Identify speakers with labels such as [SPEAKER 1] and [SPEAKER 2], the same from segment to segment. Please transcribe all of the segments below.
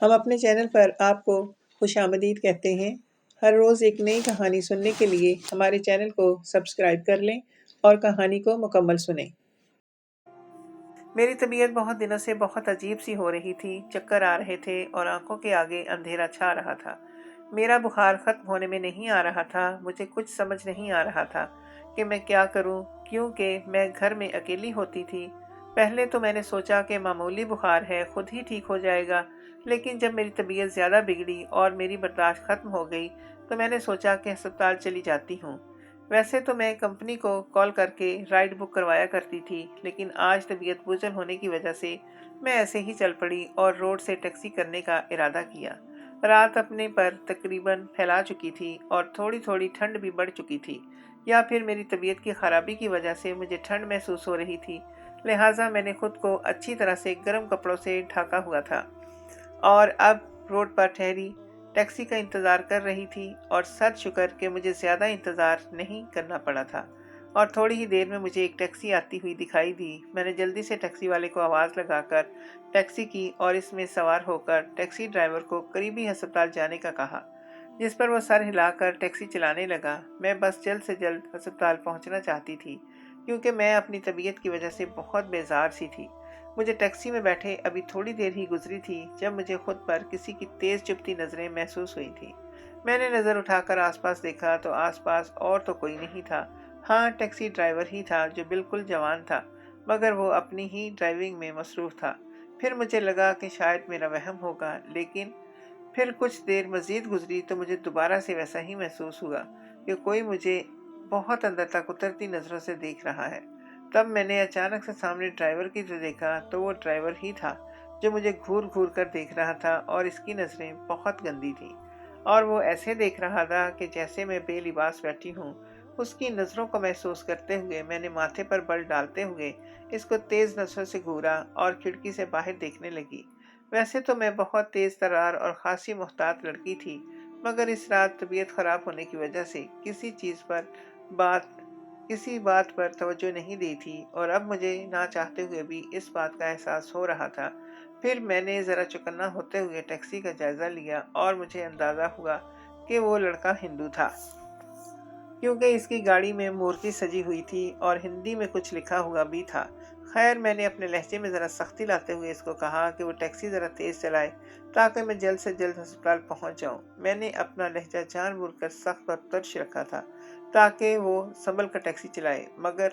[SPEAKER 1] ہم اپنے چینل پر آپ کو خوش آمدید کہتے ہیں۔ ہر روز ایک نئی کہانی سننے کے لیے ہمارے چینل کو سبسکرائب کر لیں اور کہانی کو مکمل سنیں۔ میری طبیعت بہت دنوں سے بہت عجیب سی ہو رہی تھی، چکر آ رہے تھے اور آنکھوں کے آگے اندھیرا چھا رہا تھا۔ میرا بخار ختم ہونے میں نہیں آ رہا تھا۔ مجھے کچھ سمجھ نہیں آ رہا تھا کہ میں کیا کروں، کیونکہ میں گھر میں اکیلی ہوتی تھی۔ پہلے تو میں نے سوچا کہ معمولی بخار ہے، خود ہی ٹھیک ہو جائے گا، لیکن جب میری طبیعت زیادہ بگڑی اور میری برداشت ختم ہو گئی تو میں نے سوچا کہ ہسپتال چلی جاتی ہوں۔ ویسے تو میں کمپنی کو کال کر کے رائڈ بک کروایا کرتی تھی، لیکن آج طبیعت بوجھل ہونے کی وجہ سے میں ایسے ہی چل پڑی اور روڈ سے ٹیکسی کرنے کا ارادہ کیا۔ رات اپنے پر تقریباً پھیلا چکی تھی اور تھوڑی تھوڑی ٹھنڈ بھی بڑھ چکی تھی، یا پھر میری طبیعت کی خرابی کی وجہ سے مجھے ٹھنڈ محسوس ہو رہی تھی، لہٰذا میں نے خود کو اچھی طرح سے گرم کپڑوں سے ڈھانکا ہوا تھا اور اب روڈ پر ٹھہری ٹیکسی کا انتظار کر رہی تھی، اور صد شکر کہ مجھے زیادہ انتظار نہیں کرنا پڑا تھا، اور تھوڑی ہی دیر میں مجھے ایک ٹیکسی آتی ہوئی دکھائی دی۔ میں نے جلدی سے ٹیکسی والے کو آواز لگا کر ٹیکسی کی اور اس میں سوار ہو کر ٹیکسی ڈرائیور کو قریبی ہسپتال جانے کا کہا، جس پر وہ سر ہلا کر ٹیکسی چلانے لگا۔ میں بس جلد سے جلد ہسپتال پہنچنا چاہتی تھی، کیونکہ میں اپنی طبیعت کی وجہ سے بہت بیزار سی تھی۔ مجھے ٹیکسی میں بیٹھے ابھی تھوڑی دیر ہی گزری تھی جب مجھے خود پر کسی کی تیز چبھتی نظریں محسوس ہوئی تھی۔ میں نے نظر اٹھا کر آس پاس دیکھا تو آس پاس اور تو کوئی نہیں تھا۔ ہاں، ٹیکسی ڈرائیور ہی تھا جو بالکل جوان تھا، مگر وہ اپنی ہی ڈرائیونگ میں مصروف تھا۔ پھر مجھے لگا کہ شاید میرا وہم ہوگا، لیکن پھر کچھ دیر مزید گزری تو مجھے دوبارہ سے ویسا ہی محسوس ہوا کہ کوئی مجھے بہت اندر تک اترتی نظروں سے دیکھ رہا ہے۔ تب میں نے اچانک سے سامنے ڈرائیور کی طرف دیکھا تو وہ ڈرائیور ہی تھا جو مجھے گھور گھور کر دیکھ رہا تھا، اور اس کی نظریں بہت گندی تھیں، اور وہ ایسے دیکھ رہا تھا کہ جیسے میں بے لباس بیٹھی ہوں۔ اس کی نظروں کو محسوس کرتے ہوئے میں نے ماتھے پر بل ڈالتے ہوئے اس کو تیز نظروں سے گھورا اور کھڑکی سے باہر دیکھنے لگی۔ ویسے تو میں بہت تیز ترار اور خاصی محتاط لڑکی تھی، مگر اس رات طبیعت خراب ہونے کی وجہ سے کسی بات پر توجہ نہیں دی تھی، اور اب مجھے نہ چاہتے ہوئے بھی اس بات کا احساس ہو رہا تھا۔ پھر میں نے ذرا چوکنا ہوتے ہوئے ٹیکسی کا جائزہ لیا اور مجھے اندازہ ہوا کہ وہ لڑکا ہندو تھا، کیونکہ اس کی گاڑی میں مورتی سجی ہوئی تھی اور ہندی میں کچھ لکھا ہوا بھی تھا۔ خیر، میں نے اپنے لہجے میں ذرا سختی لاتے ہوئے اس کو کہا کہ وہ ٹیکسی ذرا تیز چلائے تاکہ میں جلد سے جلد ہسپتال پہنچ جاؤں۔ میں نے اپنا لہجہ جان بوجھ کر سخت اور ترش رکھا تھا تاکہ وہ سنبھل کر ٹیکسی چلائے، مگر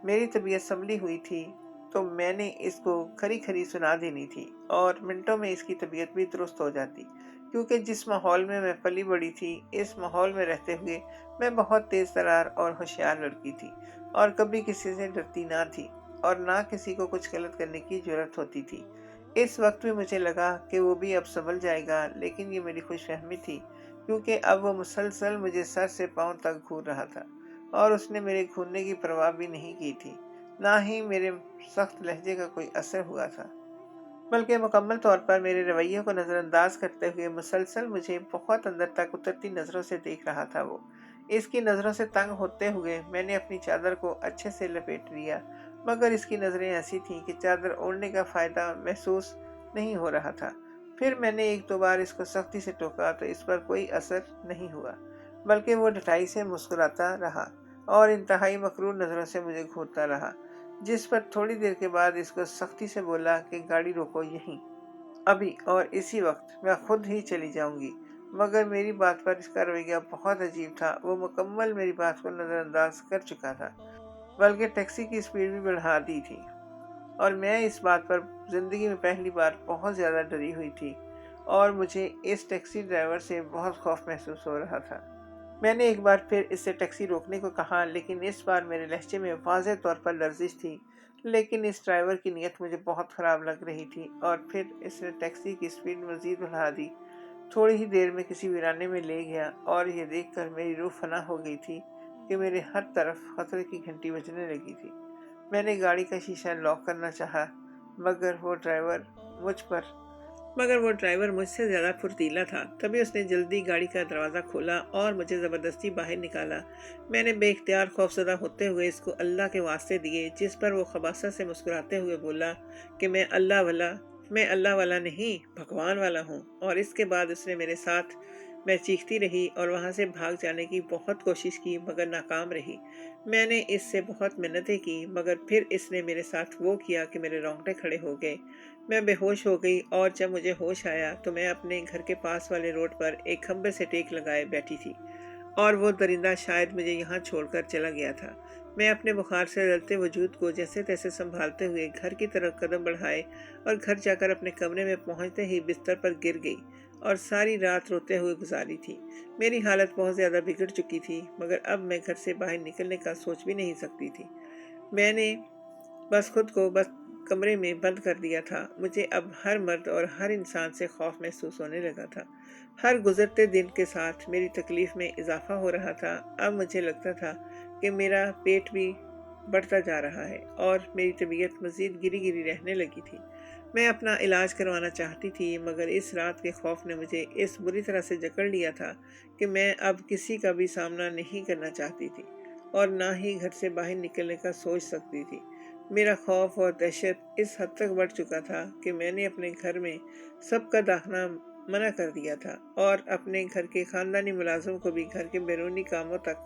[SPEAKER 1] میری طبیعت سنبھلی ہوئی تھی تو میں نے اس کو کھری کھری سنا دینی تھی، اور منٹوں میں اس کی طبیعت بھی درست ہو جاتی، کیونکہ جس ماحول میں میں پلی بڑی تھی اس ماحول میں رہتے ہوئے میں بہت تیز ترار اور ہوشیار لڑکی تھی، اور کبھی کسی سے ڈرتی نہ تھی اور نہ کسی کو کچھ غلط کرنے کی جرات ہوتی تھی۔ اس وقت بھی مجھے لگا کہ وہ بھی اب سنبھل جائے گا، لیکن یہ میری خوش فہمی تھی، کیونکہ اب وہ مسلسل مجھے سر سے پاؤں تک گھور رہا تھا، اور اس نے میرے گھورنے کی پرواہ بھی نہیں کی تھی، نہ ہی میرے سخت لہجے کا کوئی اثر ہوا تھا، بلکہ مکمل طور پر میرے رویے کو نظر انداز کرتے ہوئے مسلسل مجھے بہت اندر تک اترتی نظروں سے دیکھ رہا تھا۔ وہ اس کی نظروں سے تنگ ہوتے ہوئے میں نے اپنی چادر کو اچھے سے لپیٹ لیا، مگر اس کی نظریں ایسی تھیں کہ چادر اوڑھنے کا فائدہ محسوس نہیں ہو رہا تھا۔ پھر میں نے ایک دو بار اس کو سختی سے ٹوکا تو اس پر کوئی اثر نہیں ہوا، بلکہ وہ ڈٹائی سے مسکراتا رہا اور انتہائی مکرور نظروں سے مجھے گھورتا رہا، جس پر تھوڑی دیر کے بعد اس کو سختی سے بولا کہ گاڑی روکو یہیں، ابھی اور اسی وقت، میں خود ہی چلی جاؤں گی۔ مگر میری بات پر اس کا رویہ بہت عجیب تھا۔ وہ مکمل میری بات کو نظر انداز کر چکا تھا، بلکہ ٹیکسی کی سپیڈ بھی بڑھا دی تھی، اور میں اس بات پر زندگی میں پہلی بار بہت زیادہ ڈری ہوئی تھی، اور مجھے اس ٹیکسی ڈرائیور سے بہت خوف محسوس ہو رہا تھا۔ میں نے ایک بار پھر اس سے ٹیکسی روکنے کو کہا، لیکن اس بار میرے لہجے میں واضح طور پر لرزش تھی، لیکن اس ڈرائیور کی نیت مجھے بہت خراب لگ رہی تھی، اور پھر اس نے ٹیکسی کی سپیڈ مزید بڑھا دی۔ تھوڑی ہی دیر میں کسی ویرانے میں لے گیا، اور یہ دیکھ کر میری روح فنا ہو گئی تھی کہ میرے ہر طرف خطرے کی گھنٹی بجنے لگی تھی۔ میں نے گاڑی کا شیشہ لاک کرنا چاہا، مگر وہ ڈرائیور مجھ سے زیادہ پھرتیلا تھا۔ تبھی اس نے جلدی گاڑی کا دروازہ کھولا اور مجھے زبردستی باہر نکالا۔ میں نے بے اختیار خوفزدہ ہوتے ہوئے اس کو اللہ کے واسطے دیے، جس پر وہ خباثت سے مسکراتے ہوئے بولا کہ میں اللہ والا میں اللہ والا نہیں بھگوان والا ہوں۔ اور اس کے بعد اس نے میرے ساتھ، میں چیختی رہی اور وہاں سے بھاگ جانے کی بہت کوشش کی مگر ناکام رہی۔ میں نے اس سے بہت منتیں کی مگر پھر اس نے میرے ساتھ وہ کیا کہ میرے رونگٹے کھڑے ہو گئے۔ میں بے ہوش ہو گئی اور جب مجھے ہوش آیا تو میں اپنے گھر کے پاس والے روڈ پر ایک کھمبے سے ٹیک لگائے بیٹھی تھی اور وہ درندہ شاید مجھے یہاں چھوڑ کر چلا گیا تھا۔ میں اپنے بخار سے جلتے وجود کو جیسے تیسے سنبھالتے ہوئے گھر کی طرف قدم بڑھائے اور گھر جا کر اپنے کمرے میں پہنچتے ہی بستر پر گر گئی اور ساری رات روتے ہوئے گزاری تھی۔ میری حالت بہت زیادہ بگڑ چکی تھی مگر اب میں گھر سے باہر نکلنے کا سوچ بھی نہیں سکتی تھی۔ میں نے خود کو بس کمرے میں بند کر دیا تھا۔ مجھے اب ہر مرد اور ہر انسان سے خوف محسوس ہونے لگا تھا۔ ہر گزرتے دن کے ساتھ میری تکلیف میں اضافہ ہو رہا تھا۔ اب مجھے لگتا تھا کہ میرا پیٹ بھی بڑھتا جا رہا ہے اور میری طبیعت مزید گری گری رہنے لگی تھی۔ میں اپنا علاج کروانا چاہتی تھی مگر اس رات کے خوف نے مجھے اس بری طرح سے جکڑ لیا تھا کہ میں اب کسی کا بھی سامنا نہیں کرنا چاہتی تھی اور نہ ہی گھر سے باہر نکلنے کا سوچ سکتی تھی۔ میرا خوف اور دہشت اس حد تک بڑھ چکا تھا کہ میں نے اپنے گھر میں سب کا داخلہ منع کر دیا تھا اور اپنے گھر کے خاندانی ملازم کو بھی گھر کے بیرونی کاموں تک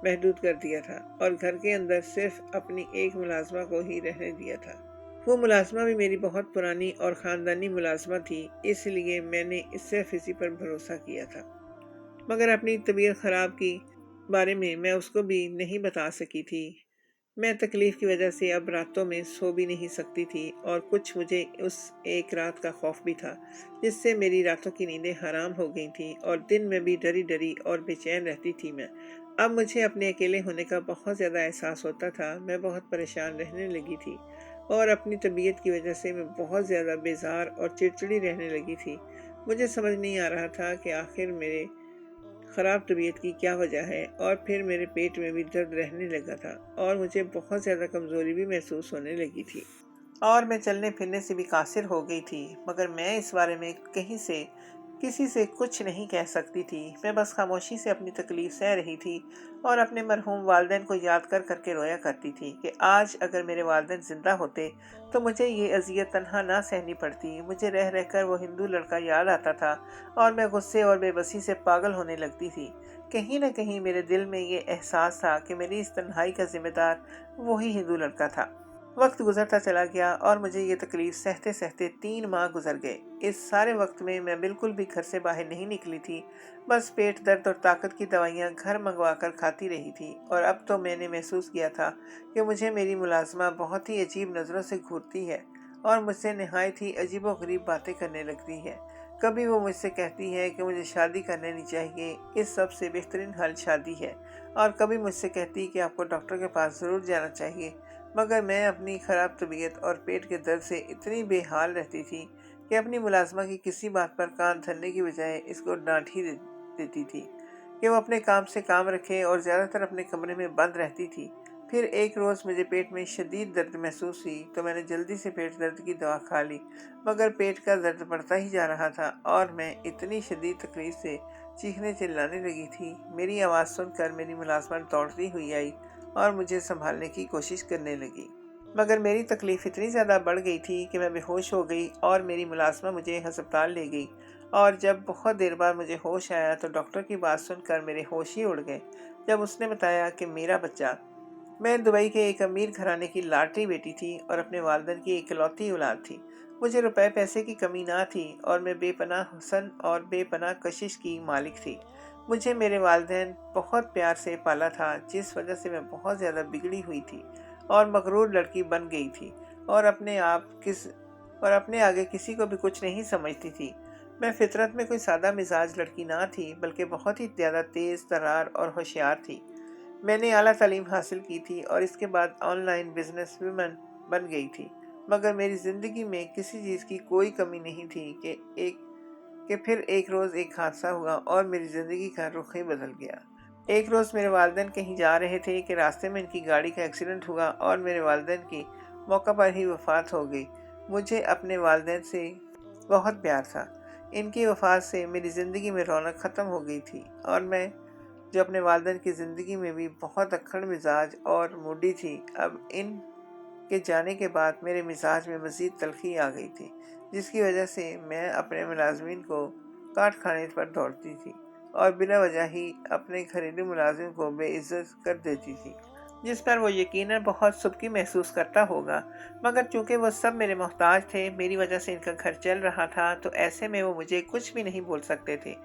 [SPEAKER 1] محدود کر دیا تھا اور گھر کے اندر صرف اپنی ایک ملازمہ کو ہی رہنے دیا تھا۔ وہ ملازمہ بھی میری بہت پرانی اور خاندانی ملازمہ تھی، اس لیے میں نے صرف اسی پر بھروسہ کیا تھا۔ مگر اپنی طبیعت خراب کی بارے میں اس کو بھی نہیں بتا سکی تھی۔ میں تکلیف کی وجہ سے اب راتوں میں سو بھی نہیں سکتی تھی اور کچھ مجھے اس ایک رات کا خوف بھی تھا جس سے میری راتوں کی نیندیں حرام ہو گئی تھیں اور دن میں بھی ڈری ڈری اور بے چین رہتی تھی میں۔ اب مجھے اپنے اکیلے ہونے کا بہت زیادہ احساس ہوتا تھا۔ میں بہت پریشان رہنے لگی تھی اور اپنی طبیعت کی وجہ سے میں بہت زیادہ بیزار اور چڑچڑی رہنے لگی تھی۔ مجھے سمجھ نہیں آ رہا تھا کہ آخر میرے خراب طبیعت کی کیا وجہ ہے اور پھر میرے پیٹ میں بھی درد رہنے لگا تھا اور مجھے بہت زیادہ کمزوری بھی محسوس ہونے لگی تھی اور میں چلنے پھرنے سے بھی قاصر ہو گئی تھی مگر میں اس بارے میں کسی سے کچھ نہیں کہہ سکتی تھی۔ میں بس خاموشی سے اپنی تکلیف سہ رہی تھی اور اپنے مرحوم والدین کو یاد کر کر کے رویا کرتی تھی کہ آج اگر میرے والدین زندہ ہوتے تو مجھے یہ اذیت تنہا نہ سہنی پڑتی۔ مجھے رہ رہ کر وہ ہندو لڑکا یاد آتا تھا اور میں غصے اور بے بسی سے پاگل ہونے لگتی تھی۔ کہیں نہ کہیں میرے دل میں یہ احساس تھا کہ میری اس تنہائی کا ذمہ دار وہی ہندو لڑکا تھا۔ وقت گزرتا چلا گیا اور مجھے یہ تکلیف سہتے سہتے 3 ماہ گزر گئے۔ اس سارے وقت میں بالکل بھی گھر سے باہر نہیں نکلی تھی، بس پیٹ درد اور طاقت کی دوائیاں گھر منگوا کر کھاتی رہی تھی۔ اور اب تو میں نے محسوس کیا تھا کہ مجھے میری ملازمہ بہت ہی عجیب نظروں سے گھورتی ہے اور مجھ سے نہایت ہی عجیب و غریب باتیں کرنے لگتی ہے۔ کبھی وہ مجھ سے کہتی ہے کہ مجھے شادی کر لینی چاہیے، اس سب سے بہترین حل شادی ہے، اور کبھی مجھ سے کہتی کہ آپ کو ڈاکٹر کے پاس ضرور جانا چاہیے۔ مگر میں اپنی خراب طبیعت اور پیٹ کے درد سے اتنی بے حال رہتی تھی کہ اپنی ملازمہ کی کسی بات پر کان دھرنے کی بجائے اس کو ڈانٹ ہی دیتی تھی کہ وہ اپنے کام سے کام رکھے اور زیادہ تر اپنے کمرے میں بند رہتی تھی۔ پھر ایک روز مجھے پیٹ میں شدید درد محسوس ہوئی تو میں نے جلدی سے پیٹ درد کی دوا کھا لی مگر پیٹ کا درد بڑھتا ہی جا رہا تھا اور میں اتنی شدید تکلیف سے چیخنے چلانے لگی تھی۔ میری آواز سن کر میری ملازمت دوڑتی ہوئی آئی اور مجھے سنبھالنے کی کوشش کرنے لگی مگر میری تکلیف اتنی زیادہ بڑھ گئی تھی کہ میں بے ہوش ہو گئی اور میری ملازمہ مجھے ہسپتال لے گئی۔ اور جب بہت دیر بعد مجھے ہوش آیا تو ڈاکٹر کی بات سن کر میرے ہوش ہی اڑ گئے جب اس نے بتایا کہ میرا بچہ، میں دبئی کے ایک امیر گھرانے کی لاٹری بیٹی تھی اور اپنے والدین کی اکلوتی اولاد تھی۔ مجھے روپے پیسے کی کمی نہ تھی اور میں بے پناہ حسن اور بے پناہ کشش کی مالک تھی۔ مجھے میرے والدین بہت پیار سے پالا تھا جس وجہ سے میں بہت زیادہ بگڑی ہوئی تھی اور مغرور لڑکی بن گئی تھی اور اپنے آگے کسی کو بھی کچھ نہیں سمجھتی تھی۔ میں فطرت میں کوئی سادہ مزاج لڑکی نہ تھی بلکہ بہت ہی زیادہ تیز ترار اور ہوشیار تھی۔ میں نے اعلیٰ تعلیم حاصل کی تھی اور اس کے بعد آن لائن بزنس ویمن بن گئی تھی مگر میری زندگی میں کسی چیز کی کوئی کمی نہیں تھی کہ پھر ایک روز ایک حادثہ ہوا اور میری زندگی کا رخ ہی بدل گیا۔ ایک روز میرے والدین کہیں جا رہے تھے کہ راستے میں ان کی گاڑی کا ایکسیڈنٹ ہوا اور میرے والدین کی موقع پر ہی وفات ہو گئی۔ مجھے اپنے والدین سے بہت پیار تھا۔ ان کی وفات سے میری زندگی میں رونق ختم ہو گئی تھی اور میں جو اپنے والدین کی زندگی میں بھی بہت اکھڑ مزاج اور موڈی تھی، اب ان کے جانے کے بعد میرے مزاج میں مزید تلخی آ گئی تھی، جس کی وجہ سے میں اپنے ملازمین کو کاٹ کھانے پر دوڑتی تھی اور بلا وجہ ہی اپنے گھریلو ملازم کو بے عزت کر دیتی تھی، جس پر وہ یقیناً بہت سبکی محسوس کرتا ہوگا، مگر چونکہ وہ سب میرے محتاج تھے، میری وجہ سے ان کا گھر چل رہا تھا، تو ایسے میں وہ مجھے کچھ بھی نہیں بول سکتے تھے۔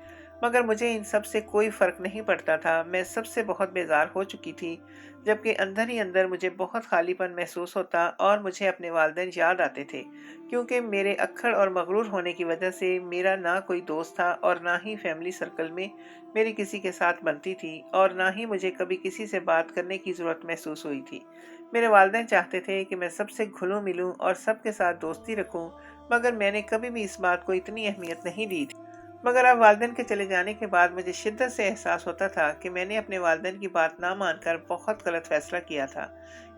[SPEAKER 1] مگر مجھے ان سب سے کوئی فرق نہیں پڑتا تھا، میں سب سے بہت بیزار ہو چکی تھی، جبکہ اندر ہی اندر مجھے بہت خالی پن محسوس ہوتا اور مجھے اپنے والدین یاد آتے تھے، کیونکہ میرے اکھڑ اور مغرور ہونے کی وجہ سے میرا نہ کوئی دوست تھا اور نہ ہی فیملی سرکل میں میری کسی کے ساتھ بنتی تھی، اور نہ ہی مجھے کبھی کسی سے بات کرنے کی ضرورت محسوس ہوئی تھی۔ میرے والدین چاہتے تھے کہ میں سب سے گھلوں ملوں اور سب کے ساتھ دوستی رکھوں، مگر میں نے کبھی بھی اس بات کو اتنی اہمیت نہیں دی تھی۔ مگر اب والدین کے چلے جانے کے بعد مجھے شدت سے احساس ہوتا تھا کہ میں نے اپنے والدین کی بات نہ مان کر بہت غلط فیصلہ کیا تھا۔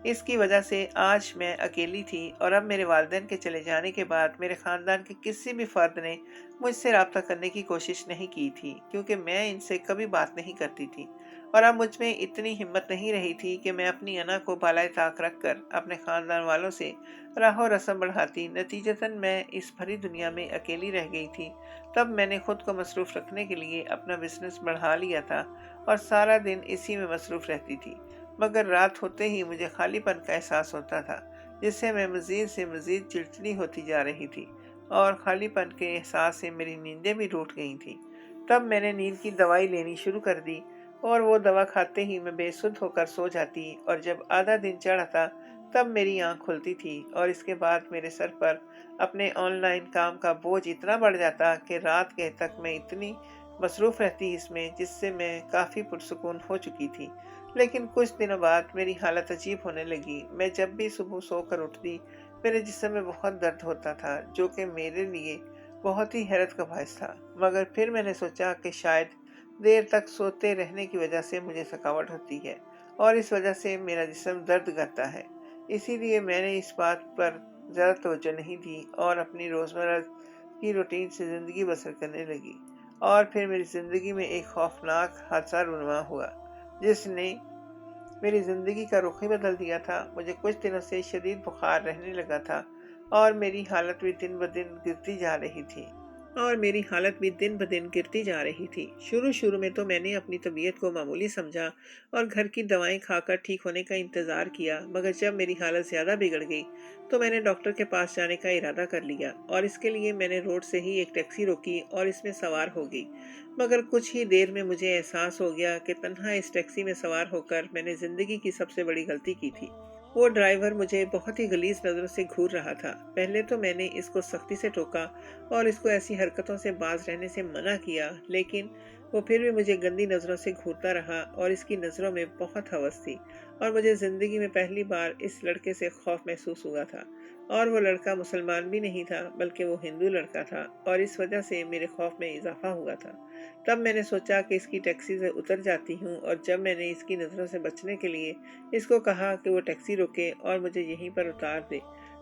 [SPEAKER 1] اس کی وجہ سے آج میں اکیلی تھی، اور اب میرے والدین کے چلے جانے کے بعد میرے خاندان کے کسی بھی فرد نے مجھ سے رابطہ کرنے کی کوشش نہیں کی تھی، کیونکہ میں ان سے کبھی بات نہیں کرتی تھی، اور اب مجھ میں اتنی ہمت نہیں رہی تھی کہ میں اپنی انا کو بالائے طاق رکھ کر اپنے خاندان والوں سے راہ و رسم بڑھاتی۔ نتیجتاً میں اس بھری دنیا میں اکیلی رہ گئی تھی۔ تب میں نے خود کو مصروف رکھنے کے لیے اپنا بزنس بڑھا لیا تھا اور سارا دن اسی میں مصروف رہتی تھی، مگر رات ہوتے ہی مجھے خالی پن کا احساس ہوتا تھا، جس سے میں مزید سے مزید چڑچڑی ہوتی جا رہی تھی، اور خالی پن کے احساس سے میری نیندیں بھی ٹوٹ گئی تھیں۔ تب میں نے نیند کی دوائی لینی شروع کر دی، اور وہ دوا کھاتے ہی میں بے سدھ ہو کر سو جاتی، اور جب آدھا دن چڑھتا تب میری آنکھ کھلتی تھی، اور اس کے بعد میرے سر پر اپنے آن لائن کام کا بوجھ اتنا بڑھ جاتا کہ رات کے تک میں اتنی مصروف رہتی اس میں، جس سے میں کافی پرسکون ہو چکی تھی۔ لیکن کچھ دنوں بعد میری حالت عجیب ہونے لگی۔ میں جب بھی صبح سو کر اٹھتی، میرے جسم میں بہت درد ہوتا تھا، جو کہ میرے لیے بہت ہی حیرت کا باعث تھا، مگر پھر میں نے سوچا کہ شاید دیر تک سوتے رہنے کی وجہ سے مجھے تھکاوٹ ہوتی ہے، اور اس وجہ سے میرا جسم درد کرتا ہے، اسی لیے میں نے اس بات پر زیادہ توجہ نہیں دی اور اپنی روزمرہ کی روٹین سے زندگی بسر کرنے لگی۔ اور پھر میری زندگی میں ایک خوفناک حادثہ رونما ہوا، جس نے میری زندگی کا رخ ہی بدل دیا تھا۔ مجھے کچھ دنوں سے شدید بخار رہنے لگا تھا، اور میری حالت بھی دن بدن گرتی جا رہی تھی۔ شروع میں تو میں نے اپنی طبیعت کو معمولی سمجھا اور گھر کی دوائیں کھا کر ٹھیک ہونے کا انتظار کیا، مگر جب میری حالت زیادہ بگڑ گئی تو میں نے ڈاکٹر کے پاس جانے کا ارادہ کر لیا، اور اس کے لیے میں نے روڈ سے ہی ایک ٹیکسی روکی اور اس میں سوار ہو گئی۔ مگر کچھ ہی دیر میں مجھے احساس ہو گیا کہ تنہا اس ٹیکسی میں سوار ہو کر میں نے زندگی کی سب سے بڑی غلطی کی تھی۔ وہ ڈرائیور مجھے بہت ہی غلیظ نظروں سے گھور رہا تھا۔ پہلے تو میں نے اس کو سختی سے ٹوکا اور اس کو ایسی حرکتوں سے باز رہنے سے منع کیا، لیکن وہ پھر بھی مجھے گندی نظروں سے گھورتا رہا، اور اس کی نظروں میں بہت ہوس تھی، اور مجھے زندگی میں پہلی بار اس لڑکے سے خوف محسوس ہوا تھا، اور وہ لڑکا مسلمان بھی نہیں تھا بلکہ وہ ہندو لڑکا تھا، اور اس وجہ سے میرے خوف میں اضافہ ہوا تھا۔ تب میں نے سوچا کہ اس کی ٹیکسی سے اتر جاتی ہوں، اور جب میں نے اس کی نظروں سے بچنے کے لیے اس کو کہا کہ وہ ٹیکسی روکے اور مجھے یہیں پر اتار دے،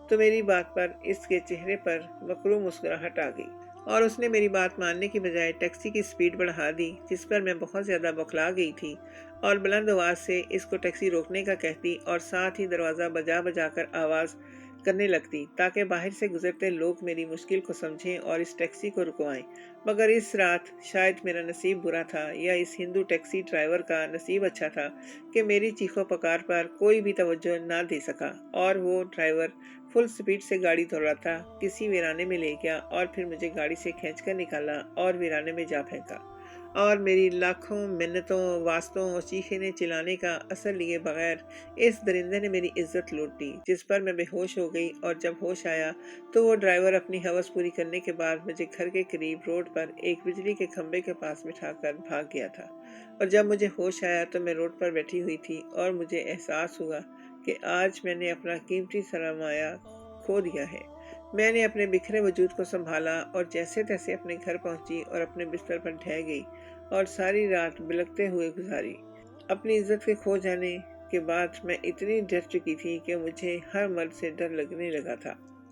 [SPEAKER 1] تو میری بات پر اس کے چہرے پر مکروہ مسکراہٹ آ گئی، اور اس نے میری بات ماننے کی بجائے ٹیکسی کی سپیڈ بڑھا دی، جس پر میں بہت زیادہ بوکھلا گئی تھی، اور بلند آواز سے اس کو ٹیکسی روکنے کا کہتی اور ساتھ ہی دروازہ بجا بجا کر آواز کرنے لگتی تاکہ باہر سے گزرتے لوگ میری مشکل کو سمجھیں اور اس ٹیکسی کو رکوائیں۔ مگر اس رات شاید میرا نصیب برا تھا یا اس ہندو ٹیکسی ڈرائیور کا نصیب اچھا تھا کہ میری چیخو پکار پر کوئی بھی توجہ نہ دے سکا، اور وہ ڈرائیور فل سپیڈ سے گاڑی دوڑاتا کسی ویرانے میں لے گیا، اور پھر مجھے گاڑی سے کھینچ کر نکالا اور ویرانے میں جا پھینکا، اور میری لاکھوں منتوں، واسطوں اور چیخنے چلانے کا اثر لیے بغیر اس درندے نے میری عزت لوٹ لی، جس پر میں بے ہوش ہو گئی، اور جب ہوش آیا تو وہ ڈرائیور اپنی ہوس پوری کرنے کے بعد مجھے گھر کے قریب روڈ پر ایک بجلی کے کھمبے کے پاس بٹھا کر بھاگ گیا تھا، اور جب مجھے ہوش آیا تو میں روڈ پر بیٹھی ہوئی تھی، اور مجھے احساس ہوا کہ آج میں نے اپنا قیمتی سرمایہ کھو دیا ہے۔ میں نے اپنے بکھرے وجود کو سنبھالا اور جیسے تیسے اپنے گھر پہنچی اور اپنے بستر پر ڈھہ گئی اور ساری رات بلکتے ہوئے گزاری۔ اپنی عزت کے کھو جانے کے بعد میں اتنی ڈر چکی تھی کہ مجھے ہر مرد سے ڈر لگنے لگا تھا۔